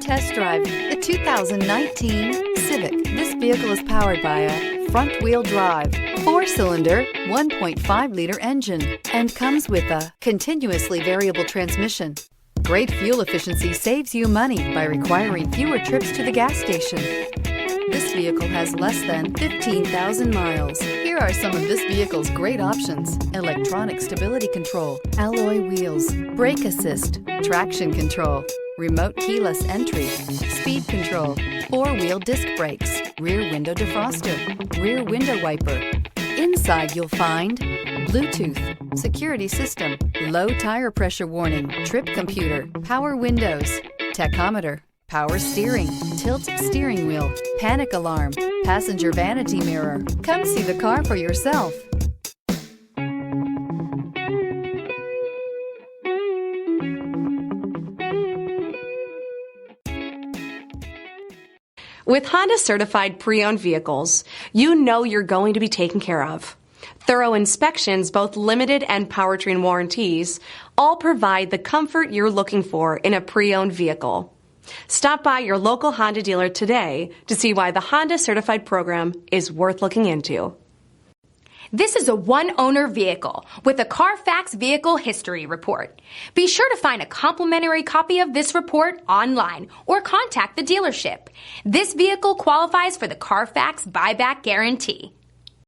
test drive the 2019 Civic. This vehicle is powered by a front-wheel drive, 4-cylinder, 1.5-liter engine, and comes with a continuously variable transmission. Great fuel efficiency saves you money by requiring fewer trips to the gas station. This vehicle has less than 15,000 miles. Here are some of this vehicle's great options: electronic stability control, alloy wheels, brake assist, traction control, remote keyless entry, speed control, 4-wheel disc brakes, rear window defroster, rear window wiper. Inside you'll find Bluetooth, security system, low tire pressure warning, trip computer, power windows, tachometer, power steering, tilt steering wheel, panic alarm, passenger vanity mirror. Come see the car for yourself. With Honda certified pre-owned vehicles, you know you're going to be taken care of. Thorough inspections, both limited and powertrain warranties, all provide the comfort you're looking for in a pre-owned vehicle. Stop by your local Honda dealer today to see why the Honda certified program is worth looking into. This is a one-owner vehicle with a CARFAX Vehicle History Report. Be sure to find a complimentary copy of this report online or contact the dealership. This vehicle qualifies for the CARFAX Buyback Guarantee.